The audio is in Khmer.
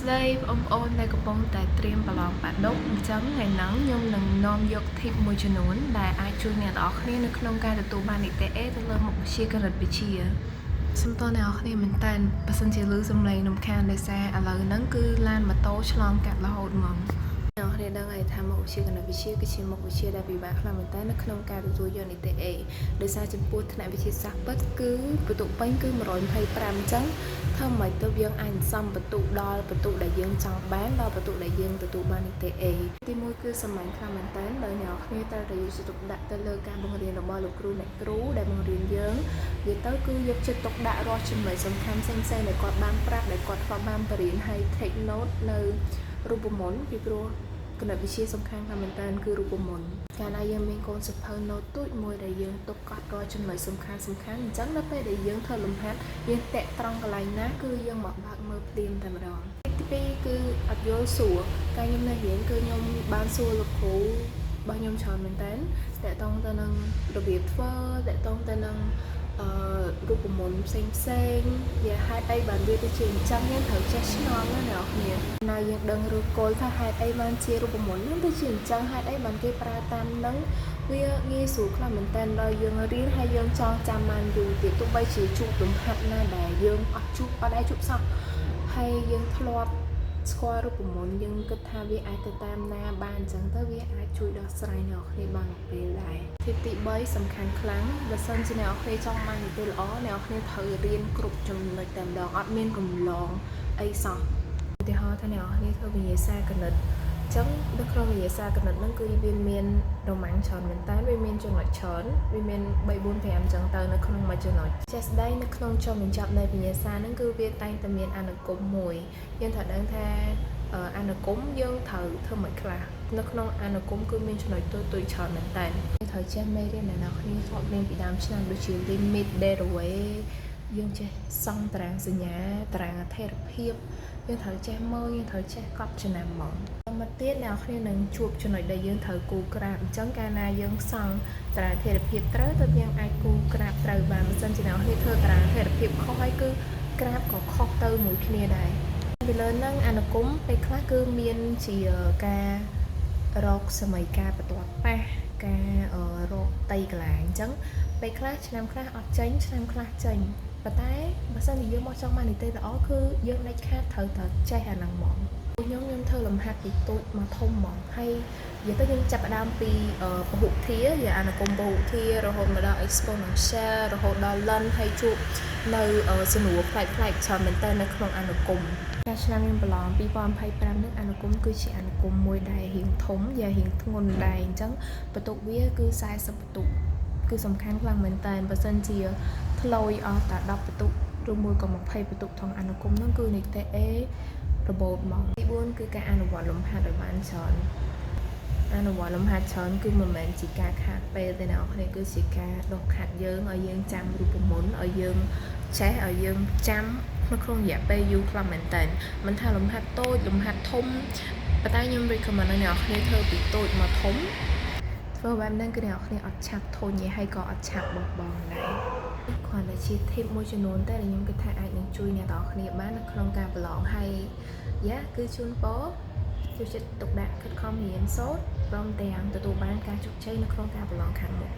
ស្ដីបងប្អូនដែលកំពុងតែត្រៀមប្រឡងបាក់ឌុបអញ្ចឹងថ្ងៃហ្នឹងខ្ញុំនឹងនាំយក tip មួយចំនួនដែលអាចជួយអ្នកទាំងអស់គ្នានៅក្នុងការទទួលបាននីតិ A ទៅលើមុខវិជ្ជាគណិតវិទ្យាសូមតអ្នកនរគ្នាមែនតើបើសិនជាឮសំឡេងរំខានដោយសារឥឡូវហ្នឹងគឺឡានម៉ូតូឆ្លងកាត់រហូតហ្មងអ្នកនរគ្នាដឹងហើយថាមុខវិជ្ជាគណិតវិទ្យាគឺជាមុខវិជ្ជាដែលពិបាកខ្លាំងមែនតើនៅក្នុងការទទួលយកនីតិ A ដោយសារចំពោះថ្នាក់វិទ្យាសាស្ត្រពិតគឺបន្ទុកពេញគឺ125អញ្ចឹងធ្វើម៉េចទៅយើងអាចសំបន្ទុកដល់បន្ទុកដែលយើងចង់បានដល់បន្ទុកដែលយើងទទួលបាននីតិ A ទី1គឺសម្លាញ់ខ្លាំងមែនតើដោយអ្នកនរគ្នាត្រូវតែយកចិត្តទុកដាក់ទៅលើការបង្រៀនរបស់លោកគ្រូអ្នកគ្រូដែលបង្រៀនយើងនិយាយទៅគឺយកចិត្តទុកដាក់រាល់ចំណុចសំខាន់ផ្សេងៗដែលគាត់បានប្រាប់ដែលគាត់ធ្លាប់បានបរៀនហើយ take note នៅរូបមន្តពីព្រោះគណិតវិទ្យាសំខាន់ខ្លាំងមែនតើគឺរូបមន្តកាលណាយើងមានកូនសៀវភៅ note ទូចមួយដែលយើងទុកកត់រាល់ចំណុចសំខាន់អញ្ចឹងដល់ពេលដែលយើងធ្វើលំហាត់យើងតាក់ត្រង់កន្លែងណាគឺយើងមកបើកមើលភ្លាមតែម្ដងទី2គឺអត់យល់សួរកាលខ្ញុំនៅរៀនគឺខ្ញុំបានសួរលោកគ្រូរបស់ខ្ញុំច្រើនមែនតើតាក់ទងទៅនឹងរបៀបធ្វើតាក់ទងទៅនឹងរូបមន្តផ្សេងវាហេតុអីបានវាទៅជាអញ្ចឹងយើងត្រូវចេះឆ្ងល់ណាអ្នកនរណាយើងដឹងឬគល់ថាហេតុអីបានជារូបមន្តហ្នឹងទៅជាអញ្ចឹងហេតុអីបានគេប្រើតាមហ្នឹងវាងាយស្រួលខ្លះមែនតើដល់យើងរៀនហើយយើងចងចាំបានយូរទៀតទោះបីជាជួបលំហាត់ណាដែលយើងអត់ដែរជួបសោះហើយយើងធ្លាប់ស្គាល់រូបមន្តយើងគិតថាវាអាចទៅតាមណាបានអញ្ចឹងទៅវាអាចជួយដោះស្រាយអ្នកនរគ្នាបានពេលដែរទី3សំខាន់ខ្លាំងបើសិនជាអ្នកនរគ្នាចង់បាននីតិល្អអ្នកនរគ្នាត្រូវរៀនគ្រប់ចំណុចតែម្ដងអត់មានកំឡងអីសោះឧទាហរណ៍ថាអ្នកនរគ្នាធ្វើវិញ្ញាសាគណិតអញ្ចឹងនៅក្នុងវិញ្ញាសាគណិតហ្នឹងគឺវាមានរម៉ាំងច្រើនមែនតើវាមានចំណុចច្រើនវាមាន3 4 5អញ្ចឹងទៅនៅក្នុងមួយចំណុចជាក់ស្ដែងនៅក្នុងចុងបញ្ចប់នៃវិញ្ញាសាហ្នឹងគឺវាតែងតែមានអនុគមមួយយើងត្រូវដឹងថាអនុគមយើងត្រូវធ្វើមិនខ្លះនៅក្នុងអនុគមគឺមានចំណុចទូចច្រើនមែនតើយើងត្រូវចេះមេរៀនអ្នកនរគ្នាធ្លាប់រៀនពីដើមឆ្នាំដូចជា limit derivation យើងចេះសង់តារាងសញ្ញាតារាងអធិរភាពយើងត្រូវចេះមើលយើងត្រូវចេះកត់ចំណាំហ្មងមកទៀតអ្នកនរគ្នានឹងជួបចំណុចដែលយើងត្រូវគូក្រាបអញ្ចឹងកាលណាយើងសង់តារាងអធិរភាពត្រូវទៅយើងអាចគូក្រាបត្រូវបានបើមិនជាអ្នកនរគ្នាធ្វើតារាងអធិរភាពខុសហើយគឺក្រាបក៏ខុសទៅមួយគ្នាដែរពីលើហ្នឹងអនុគមពេលខ្លះគឺមានជាការរកសម័យកាលបន្ទាត់ប៉ះការរកតៃកន្លែងអញ្ចឹងពេលខ្លះឆ្នាំខ្លះអត់ចេញឆ្នាំខ្លះចេញប៉ុន្តែបើសិនជាយើងមកចង់បាននីតិល្អគឺយើងដាច់ខាតត្រូវតែចេះអាហ្នឹងហ្មងខ្ញុំធ្វើលំហាត់ពីតូចមកធំហ្មងហើយនិយាយទៅខ្ញុំចាប់ផ្ដើមពីពហុធាយាអនុគមពហុធារហូតមកដល់ exponential រហូតដល់ ln ហើយជួបនៅសំណួរផ្លែកច្រើនមែនតើនៅក្នុងអនុគមកាលឆ្នាំខ្ញុំប្រឡង2025នេះអនុគមគឺជាអនុគមមួយដែលរៀងធំយ៉ារៀងធ្ងន់ដែរអញ្ចឹងបន្ទុកវាគឺ40បន្ទុកគឺសំខាន់ខ្លាំងមែនតើបើសិនជាធ្លយអស់តែ10បន្ទុកឬមួយក៏20បន្ទុកក្នុងអនុគមហ្នឹងគឺនីតិ A របូតមកទី4គឺការអនុវត្តលំហាត់ឲ្យបានច្រើនអនុវត្តលំហាត់ច្រើនគឺមិនមែនជាការខាតពេលទេអ្នកនរគ្នាគឺជាការដុសខាត់យើងឲ្យយើងចាំរូបមន្តឲ្យយើងចេះឲ្យយើងចាំនៅក្នុងរយៈពេលយូរខ្លាំងមែនតើមិនថាលំហាត់តូចលំហាត់ធំប៉ុន្តែខ្ញុំ recommend ឲ្យអ្នកនរគ្នាធ្វើពីតូចមកធំធ្វើបែបហ្នឹងគឺអ្នកនរគ្នាអត់ឆាប់ធុញទេហើយក៏អត់ឆាប់បោះបង់ដែរគ្រាន់តែជា tip មួយចំនួនតែខ្ញុំគិតថាអាចនឹងជួយអ្នកនរគ្នាបាននៅក្នុងការប្រឡងហើយគឺជូនពរជួយចិត្តទុកដាក់ខិតខំរៀនសូត្រព្រមទាំងទទួលបានការជោគជ័យនៅក្នុងការប្រឡងខាងមុខ